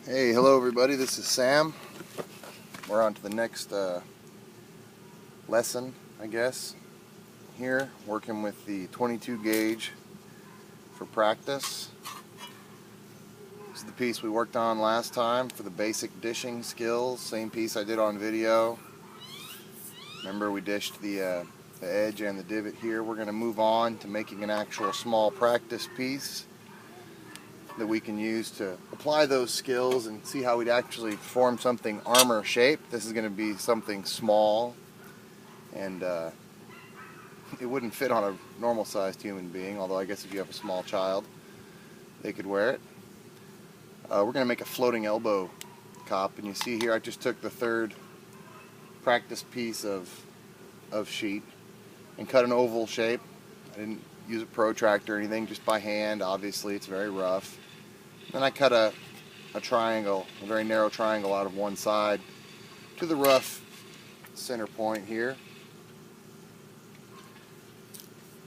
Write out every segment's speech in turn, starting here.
Hey, hello everybody, this is Sam. We're on to the next lesson, I guess. Here, working with the 22 gauge for practice. This is the piece we worked on last time for the basic dishing skills. Same piece I did on video. Remember, we dished the edge and the divot here. We're going to move on to making an actual small practice piece that we can use to apply those skills and see how we'd actually form something armor shaped. This is going to be something small, and it wouldn't fit on a normal sized human being, although I guess if you have a small child they could wear it. We're going to make a floating elbow cup, and you see here I just took the third practice piece of sheet and cut an oval shape. I didn't use a protractor or anything, just by hand. Obviously it's very rough. Then I cut a triangle, a very narrow triangle out of one side to the rough center point here.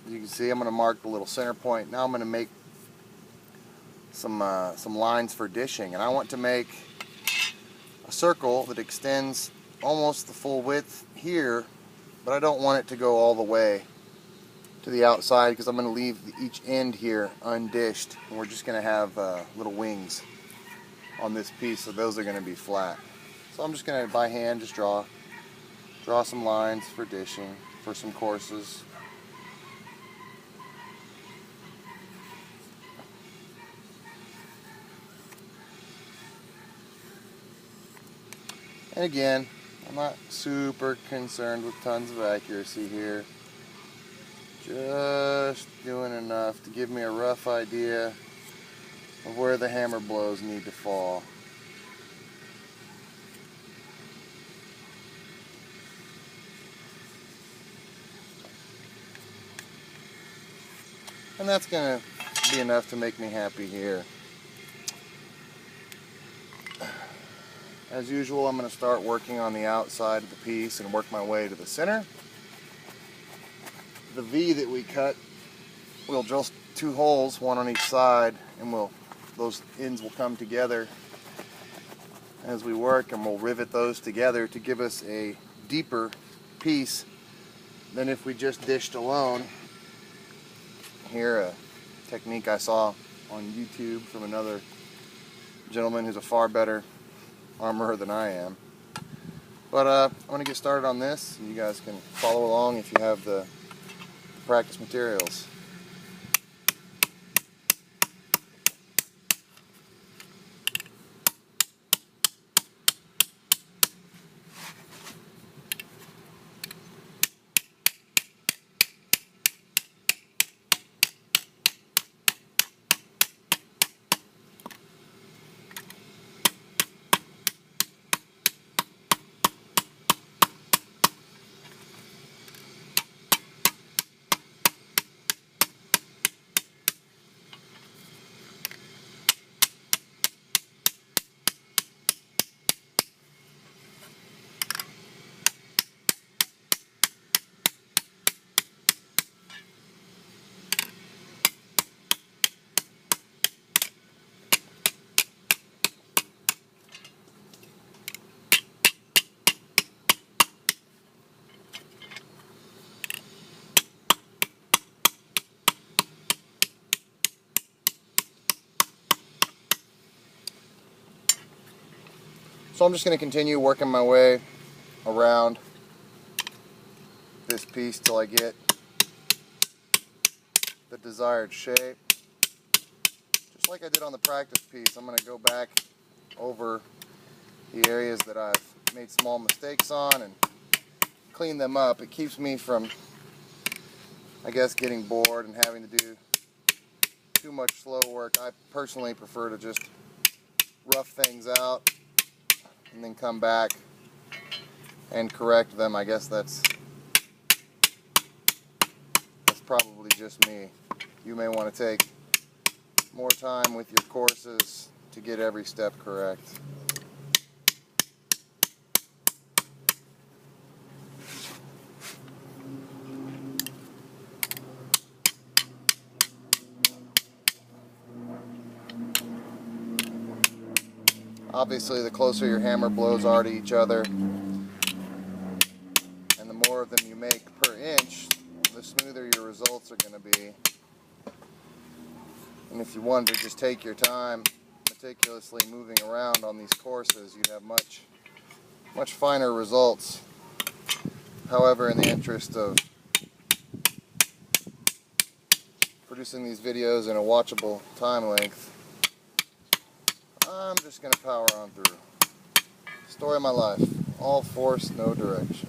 As you can see, I'm going to mark the little center point. Now I'm going to make some lines for dishing, and I want to make a circle that extends almost the full width here, but I don't want it to go all the way to the outside because I'm going to leave each end here undished, and we're just going to have little wings on this piece, so those are going to be flat. So I'm just going to by hand just draw some lines for dishing for some courses. And again, I'm not super concerned with tons of accuracy here. Just doing enough to give me a rough idea of where the hammer blows need to fall. And that's going to be enough to make me happy here. As usual, I'm going to start working on the outside of the piece and work my way to the center. The V that we cut, we'll drill 2 holes, one on each side, and those ends will come together as we work, and we'll rivet those together to give us a deeper piece than if we just dished alone. Here, a technique I saw on YouTube from another gentleman who's a far better armorer than I am. But I'm going to get started on this, and you guys can follow along if you have the practice materials. So I'm just going to continue working my way around this piece till I get the desired shape. Just like I did on the practice piece, I'm going to go back over the areas that I've made small mistakes on and clean them up. It keeps me from, I guess, getting bored and having to do too much slow work. I personally prefer to just rough things out and then come back and correct them. I guess that's probably just me. You may want to take more time with your courses to get every step correct. Obviously, the closer your hammer blows are to each other, and the more of them you make per inch, the smoother your results are going to be. And if you wanted to just take your time meticulously moving around on these courses, you'd have much finer results. However, in the interest of producing these videos in a watchable time length, I'm just going to power on through. Story of my life. All force, no direction.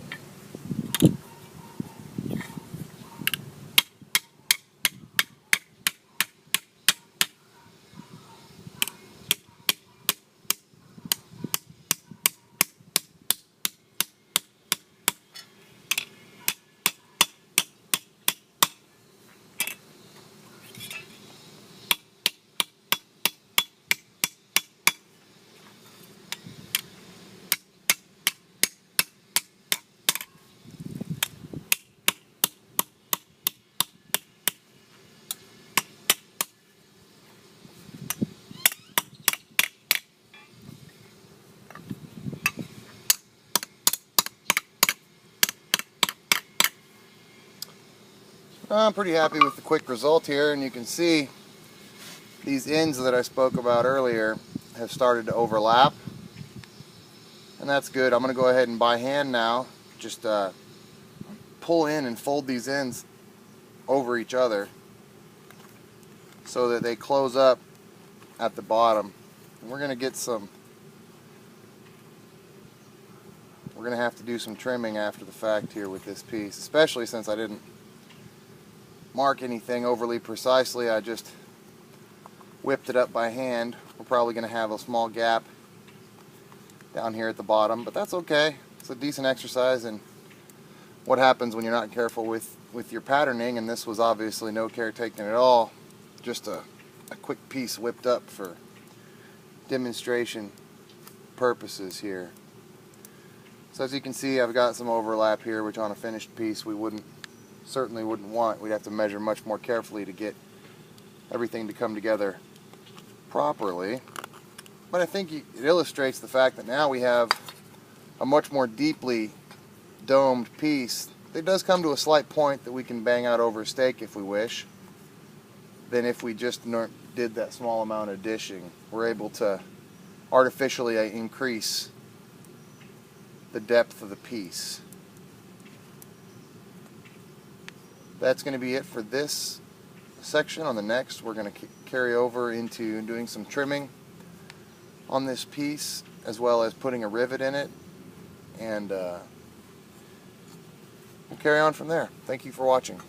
I'm pretty happy with the quick result here, and you can see these ends that I spoke about earlier have started to overlap, and that's good. I'm going to go ahead and by hand now just pull in and fold these ends over each other so that they close up at the bottom. And we're going to have to do some trimming after the fact here with this piece, especially since I didn't mark anything overly precisely. I just whipped it up by hand. We're probably going to have a small gap down here at the bottom, but that's okay. It's a decent exercise in what happens when you're not careful with your patterning, and this was obviously no care taken at all. Just a quick piece whipped up for demonstration purposes here. So as you can see, I've got some overlap here, which on a finished piece we certainly wouldn't want. We'd have to measure much more carefully to get everything to come together properly. But I think it illustrates the fact that now we have a much more deeply domed piece. It does come to a slight point that we can bang out over a steak if we wish, than if we just did that small amount of dishing. We're able to artificially increase the depth of the piece. That's going to be it for this section. On the next, we're going to carry over into doing some trimming on this piece, as well as putting a rivet in it, and we'll carry on from there. Thank you for watching.